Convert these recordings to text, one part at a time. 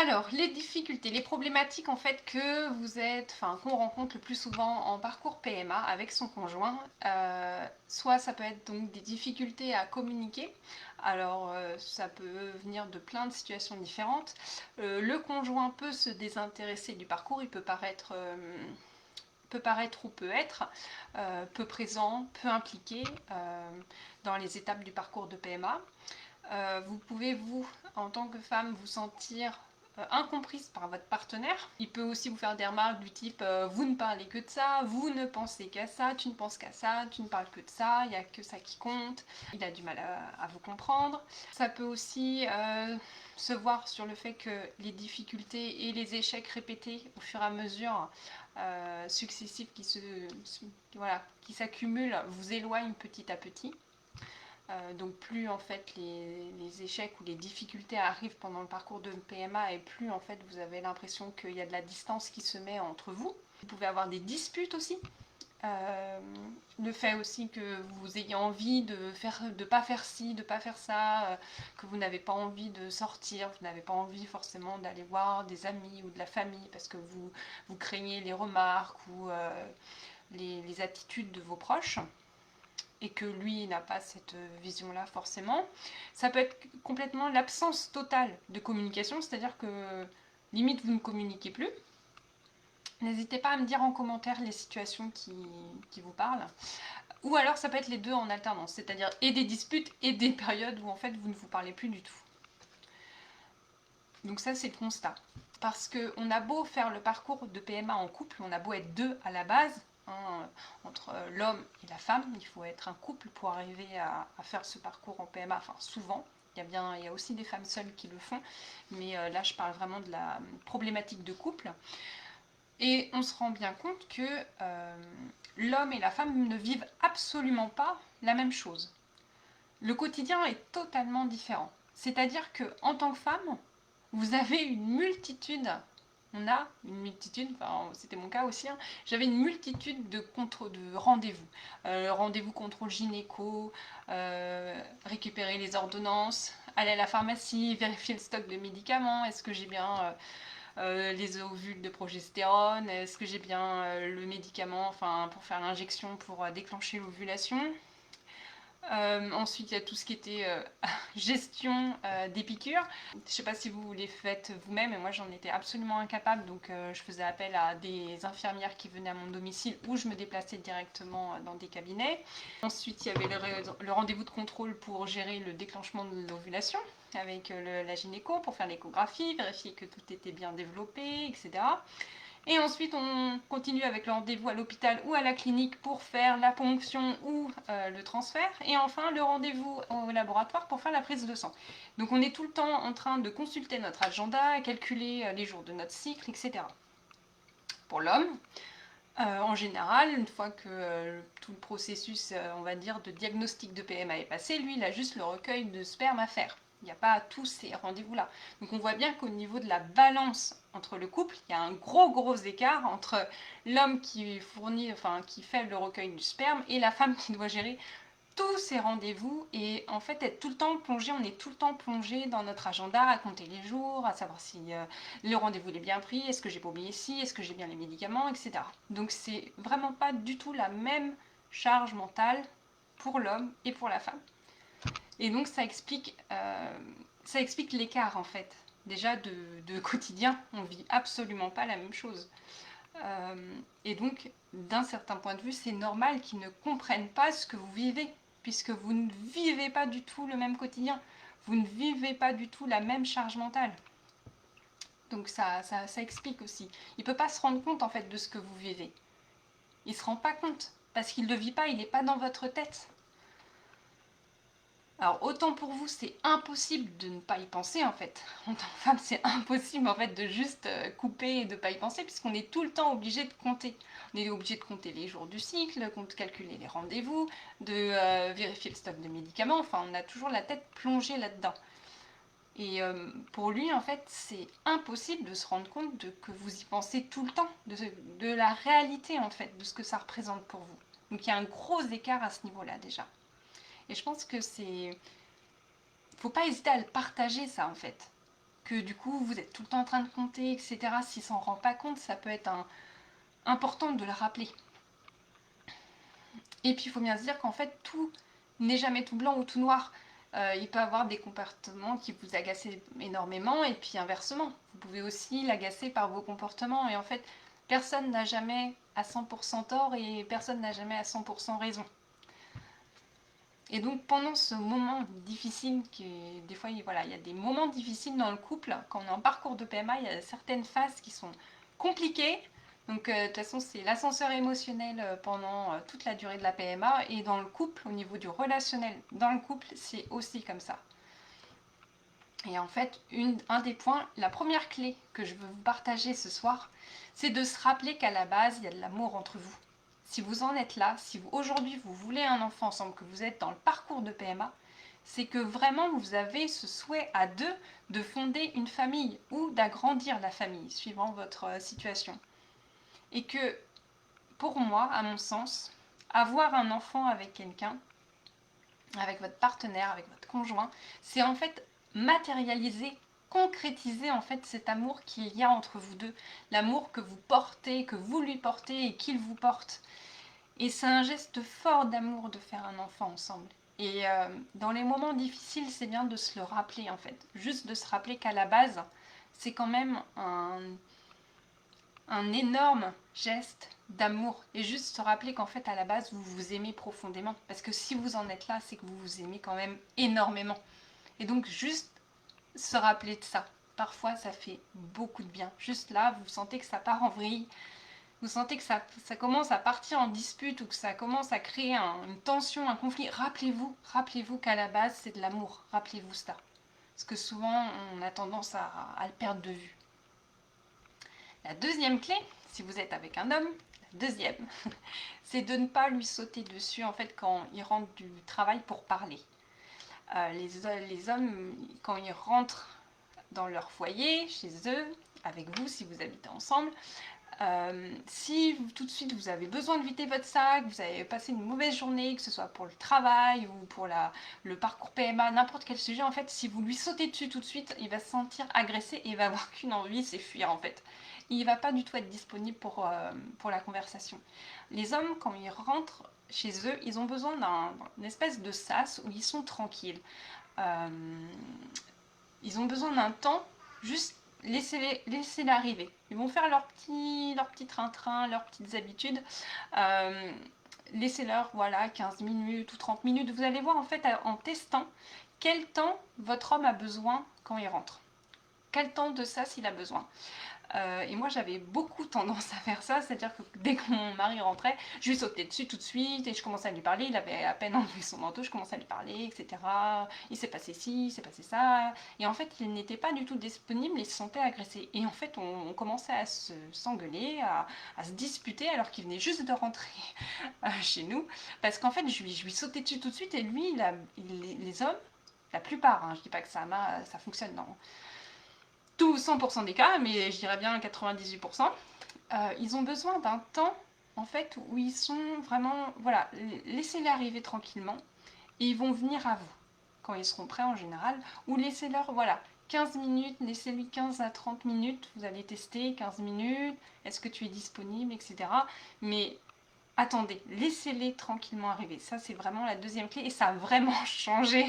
Alors, les difficultés, les problématiques en fait qu'on rencontre le plus souvent en parcours PMA avec son conjoint, soit ça peut être donc des difficultés à communiquer. Alors, ça peut venir de plein de situations différentes. Le conjoint peut se désintéresser du parcours, il peut paraître ou peut être peu présent, peu impliqué dans les étapes du parcours de PMA. Vous pouvez, vous, en tant que femme, vous sentir incomprise par votre partenaire. Il peut aussi vous faire des remarques du type vous ne parlez que de ça, vous ne pensez qu'à ça, tu ne penses qu'à ça, tu ne parles que de ça, il n'y a que ça qui compte. Il a du mal à vous comprendre. Ça peut aussi se voir sur le fait que les difficultés et les échecs répétés au fur et à mesure successifs qui s'accumulent vous éloignent petit à petit. Donc plus en fait les échecs ou les difficultés arrivent pendant le parcours de PMA et plus en fait vous avez l'impression qu'il y a de la distance qui se met entre vous. Vous pouvez avoir des disputes aussi. Le fait aussi que vous ayez envie de pas faire ci, de pas faire ça, que vous n'avez pas envie de sortir, vous n'avez pas envie forcément d'aller voir des amis ou de la famille parce que vous craignez les remarques ou les attitudes de vos proches et que lui n'a pas cette vision-là forcément. Ça peut être complètement l'absence totale de communication, c'est-à-dire que limite vous ne communiquez plus. N'hésitez pas à me dire en commentaire les situations qui vous parlent. Ou alors ça peut être les deux en alternance, c'est-à-dire et des disputes et des périodes où en fait vous ne vous parlez plus du tout. Donc ça c'est le constat. Parce qu'on a beau faire le parcours de PMA en couple, on a beau être deux à la base, hein, entre l'homme et la femme, il faut être un couple pour arriver à faire ce parcours en PMA, enfin souvent. Il y a aussi des femmes seules qui le font, mais là je parle vraiment de la problématique de couple. Et on se rend bien compte que l'homme et la femme ne vivent absolument pas la même chose. Le quotidien est totalement différent. C'est-à-dire qu'en tant que femme, vous avez on a une multitude, enfin c'était mon cas aussi, hein, j'avais une multitude de rendez-vous. Rendez-vous contrôle gynéco, récupérer les ordonnances, aller à la pharmacie, vérifier le stock de médicaments, est-ce que j'ai bien les ovules de progestérone, est-ce que j'ai bien le médicament pour faire l'injection pour déclencher l'ovulation. Ensuite, il y a tout ce qui était gestion des piqûres. Je ne sais pas si vous les faites vous-même, mais moi j'en étais absolument incapable, donc je faisais appel à des infirmières qui venaient à mon domicile ou je me déplaçais directement dans des cabinets. Ensuite, il y avait le rendez-vous de contrôle pour gérer le déclenchement de l'ovulation avec la gynéco pour faire l'échographie, vérifier que tout était bien développé, etc. Et ensuite, on continue avec le rendez-vous à l'hôpital ou à la clinique pour faire la ponction ou le transfert. Et enfin, le rendez-vous au laboratoire pour faire la prise de sang. Donc on est tout le temps en train de consulter notre agenda, calculer les jours de notre cycle, etc. Pour l'homme, en général, une fois que tout le processus, on va dire, de diagnostic de PMA est passé, lui, il a juste le recueil de sperme à faire. Il n'y a pas tous ces rendez-vous-là. Donc on voit bien qu'au niveau de la balance entre le couple, il y a un gros écart entre l'homme qui qui fait le recueil du sperme et la femme qui doit gérer tous ces rendez-vous et en fait être tout le temps plongé, on est tout le temps plongé dans notre agenda, à compter les jours, à savoir si le rendez-vous est bien pris, est-ce que j'ai pas oublié ci, est-ce que j'ai bien les médicaments, etc. Donc c'est vraiment pas du tout la même charge mentale pour l'homme et pour la femme. Et donc ça explique l'écart en fait. Déjà de quotidien, on vit absolument pas la même chose. Et donc, d'un certain point de vue, c'est normal qu'ils ne comprennent pas ce que vous vivez, puisque vous ne vivez pas du tout le même quotidien. Vous ne vivez pas du tout la même charge mentale. Donc ça explique aussi. Il ne peut pas se rendre compte en fait de ce que vous vivez. Il ne se rend pas compte, parce qu'il ne le vit pas, il n'est pas dans votre tête. Alors autant pour vous c'est impossible de ne pas y penser en fait. En tant que femme c'est impossible en fait de juste couper et de ne pas y penser puisqu'on est tout le temps obligé de compter. On est obligé de compter les jours du cycle, de calculer les rendez-vous, de vérifier le stock de médicaments, enfin on a toujours la tête plongée là-dedans. Et pour lui en fait c'est impossible de se rendre compte que vous y pensez tout le temps, de la réalité en fait, de ce que ça représente pour vous. Donc il y a un gros écart à ce niveau-là déjà. Et je pense que faut pas hésiter à le partager ça en fait. que du coup vous êtes tout le temps en train de compter, etc. S'il s'en rend pas compte, ça peut être important de le rappeler. Et puis il faut bien se dire qu'en fait tout n'est jamais tout blanc ou tout noir. Il peut avoir des comportements qui vous agacent énormément et puis inversement. Vous pouvez aussi l'agacer par vos comportements et en fait personne n'a jamais à 100% tort et personne n'a jamais à 100% raison. Et donc pendant ce moment difficile, des fois voilà, il y a des moments difficiles dans le couple, quand on est en parcours de PMA, il y a certaines phases qui sont compliquées. Donc de toute façon c'est l'ascenseur émotionnel pendant toute la durée de la PMA, et dans le couple, au niveau du relationnel dans le couple, c'est aussi comme ça. Et en fait, un des points, la première clé que je veux vous partager ce soir, c'est de se rappeler qu'à la base, il y a de l'amour entre vous. Si vous en êtes là, si aujourd'hui vous voulez un enfant ensemble, que vous êtes dans le parcours de PMA, c'est que vraiment vous avez ce souhait à deux de fonder une famille ou d'agrandir la famille, suivant votre situation. Et que, pour moi, à mon sens, avoir un enfant avec quelqu'un, avec votre partenaire, avec votre conjoint, c'est en fait matérialiser, concrétiser en fait cet amour qu'il y a entre vous deux, l'amour que vous portez, que vous lui portez et qu'il vous porte. Et c'est un geste fort d'amour de faire un enfant ensemble. Et dans les moments difficiles, c'est bien de se le rappeler en fait. Juste de se rappeler qu'à la base, c'est quand même un énorme geste d'amour. Et juste se rappeler qu'en fait, à la base, vous vous aimez profondément. Parce que si vous en êtes là, c'est que vous vous aimez quand même énormément. Et donc, juste se rappeler de ça. Parfois, ça fait beaucoup de bien. Juste là, vous sentez que ça part en vrille. Vous sentez que ça commence à partir en dispute ou que ça commence à créer une tension, un conflit. Rappelez-vous qu'à la base, c'est de l'amour. Rappelez-vous ça. Parce que souvent, on a tendance à le perdre de vue. La deuxième clé, si vous êtes avec un homme, la deuxième, c'est de ne pas lui sauter dessus en fait quand il rentre du travail pour parler. Les hommes, quand ils rentrent dans leur foyer, chez eux, avec vous, si vous habitez ensemble, si tout de suite vous avez besoin de vider votre sac, vous avez passé une mauvaise journée, que ce soit pour le travail ou pour le parcours PMA, n'importe quel sujet, en fait, si vous lui sautez dessus tout de suite, il va se sentir agressé et il va avoir qu'une envie, c'est fuir en fait. Il ne va pas du tout être disponible pour la conversation. Les hommes, quand ils rentrent chez eux, ils ont besoin d'une espèce de sas où ils sont tranquilles. Ils ont besoin d'un temps, juste laissez-les arriver. Ils vont faire leur petit train-train, leurs petites habitudes. Laissez-leur, voilà, 15 minutes ou 30 minutes. Vous allez voir en fait en testant quel temps votre homme a besoin quand il rentre. Quel temps de ça s'il a besoin. Et moi j'avais beaucoup tendance à faire ça, c'est-à-dire que dès que mon mari rentrait, je lui sautais dessus tout de suite et je commençais à lui parler. Il avait à peine enlevé son manteau, je commençais à lui parler, etc. Il s'est passé ci, il s'est passé ça. Et en fait, il n'était pas du tout disponible, il se sentait agressé. Et en fait, on commençait à s'engueuler, à se disputer alors qu'il venait juste de rentrer chez nous. Parce qu'en fait, je lui sautais dessus tout de suite et lui, les hommes, la plupart, hein, je dis pas que ça fonctionne, non. Tout 100% des cas, mais je dirais bien 98%, ils ont besoin d'un temps en fait où ils sont vraiment, voilà, laissez-les arriver tranquillement et ils vont venir à vous quand ils seront prêts en général, ou laissez-leur, voilà, 15 minutes, laissez-lui 15 à 30 minutes, vous allez tester 15 minutes, est-ce que tu es disponible, etc. Mais attendez, laissez-les tranquillement arriver. Ça, c'est vraiment la deuxième clé et ça a vraiment changé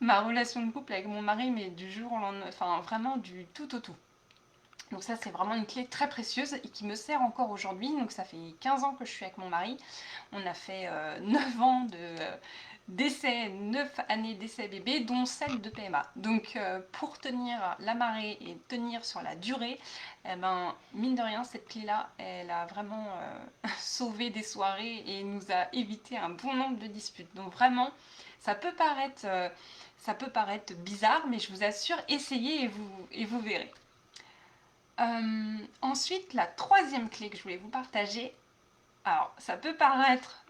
ma relation de couple avec mon mari, mais du jour au lendemain, enfin vraiment du tout au tout. Donc ça, c'est vraiment une clé très précieuse et qui me sert encore aujourd'hui. Donc ça fait 15 ans que je suis avec mon mari. On a fait 9 ans d'essai, 9 années d'essai bébé, dont celle de PMA. Donc pour tenir la marée et tenir sur la durée, eh ben, mine de rien, cette clé-là, elle a vraiment sauvé des soirées et nous a évité un bon nombre de disputes. Donc vraiment, ça peut paraître bizarre, mais je vous assure, essayez et vous verrez. Ensuite, la troisième clé que je voulais vous partager, alors ça peut paraître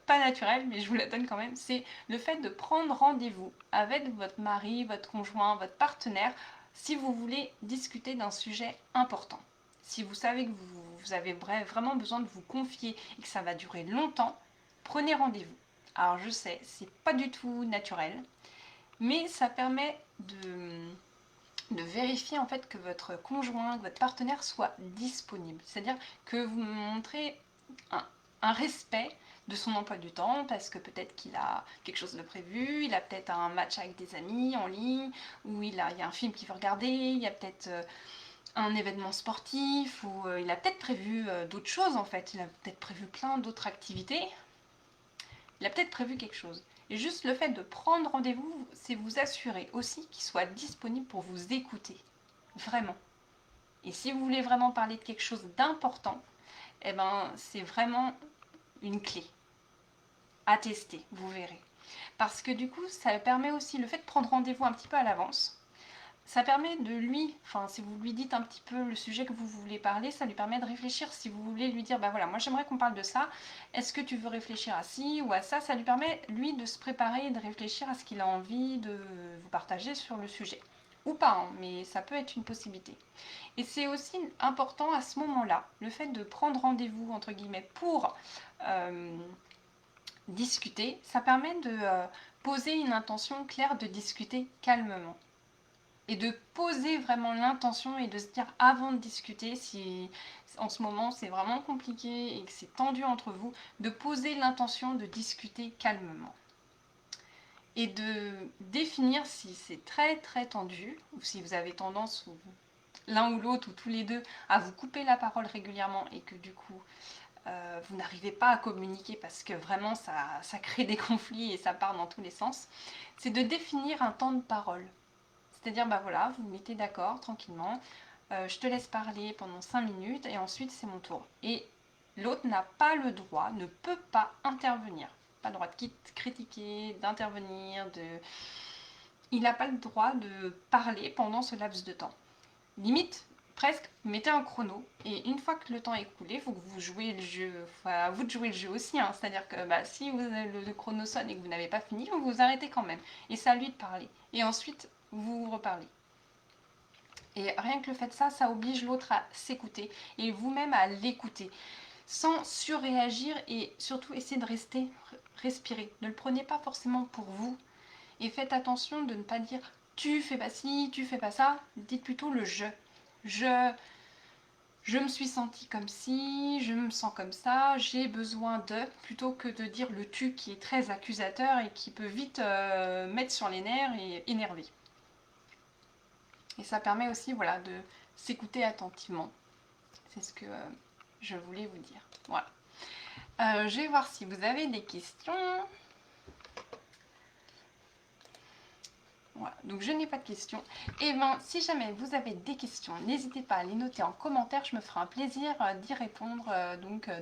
pas naturel, mais je vous la donne quand même, c'est le fait de prendre rendez-vous avec votre mari, votre conjoint, votre partenaire, si vous voulez discuter d'un sujet important. Si vous savez que vous avez vraiment besoin de vous confier et que ça va durer longtemps, prenez rendez-vous. Alors je sais, c'est pas du tout naturel, mais ça permet de vérifier en fait que votre conjoint, que votre partenaire soit disponible. C'est-à-dire que vous montrez un respect de son emploi du temps, parce que peut-être qu'il a quelque chose de prévu, il a peut-être un match avec des amis en ligne, ou il y a un film qu'il veut regarder, il y a peut-être un événement sportif, ou il a peut-être prévu d'autres choses en fait, il a peut-être prévu plein d'autres activités, il a peut-être prévu quelque chose. Et juste le fait de prendre rendez-vous, c'est vous assurer aussi qu'il soit disponible pour vous écouter. Vraiment. Et si vous voulez vraiment parler de quelque chose d'important, eh ben, c'est vraiment une clé à tester, vous verrez. Parce que du coup, ça permet aussi, le fait de prendre rendez-vous un petit peu à l'avance, ça permet de lui, enfin si vous lui dites un petit peu le sujet que vous voulez parler, ça lui permet de réfléchir. Si vous voulez lui dire, bah voilà, moi j'aimerais qu'on parle de ça, est-ce que tu veux réfléchir à ci ou à ça, ça lui permet lui de se préparer et de réfléchir à ce qu'il a envie de vous partager sur le sujet. Ou pas, hein, mais ça peut être une possibilité. Et c'est aussi important à ce moment-là, le fait de prendre rendez-vous, entre guillemets, pour discuter, ça permet de poser une intention claire de discuter calmement. Et de poser vraiment l'intention et de se dire avant de discuter, si en ce moment c'est vraiment compliqué et que c'est tendu entre vous, de poser l'intention de discuter calmement. Et de définir si c'est très très tendu, ou si vous avez tendance, l'un ou l'autre, ou tous les deux, à vous couper la parole régulièrement et que du coup vous n'arrivez pas à communiquer parce que vraiment ça crée des conflits et ça part dans tous les sens, c'est de définir un temps de parole. C'est-à-dire, bah voilà, vous vous mettez d'accord tranquillement, je te laisse parler pendant 5 minutes et ensuite c'est mon tour. Et l'autre n'a pas le droit, ne peut pas intervenir. Pas le droit de critiquer, d'intervenir, il n'a pas le droit de parler pendant ce laps de temps. Limite, presque, mettez un chrono et une fois que le temps est écoulé, il faut que vous jouez le jeu. Enfin, à vous de jouer le jeu aussi, hein. C'est-à-dire que bah, si le chrono sonne et que vous n'avez pas fini, vous vous arrêtez quand même. Et c'est à lui de parler. Et ensuite, vous reparlez. Et rien que le fait de ça, ça oblige l'autre à s'écouter et vous-même à l'écouter sans surréagir et surtout essayer de respirer. Ne le prenez pas forcément pour vous et faites attention de ne pas dire tu fais pas ci, tu fais pas ça. Dites plutôt le je. Je, je me suis sentie comme ci, je me sens comme ça, j'ai besoin de, plutôt que de dire le tu qui est très accusateur et qui peut vite mettre sur les nerfs et énerver. Et ça permet aussi voilà, de s'écouter attentivement. C'est ce que je voulais vous dire. Voilà. Je vais voir si vous avez des questions. Voilà, donc je n'ai pas de questions. Et bien, si jamais vous avez des questions, n'hésitez pas à les noter en commentaire. Je me ferai un plaisir d'y répondre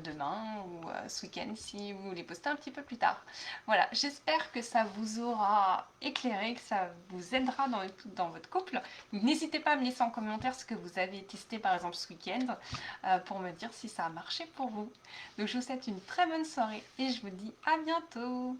demain ou ce week-end si vous les postez un petit peu plus tard. Voilà, j'espère que ça vous aura éclairé, que ça vous aidera dans votre couple. N'hésitez pas à me laisser en commentaire ce que vous avez testé par exemple ce week-end pour me dire si ça a marché pour vous. Donc je vous souhaite une très bonne soirée et je vous dis à bientôt.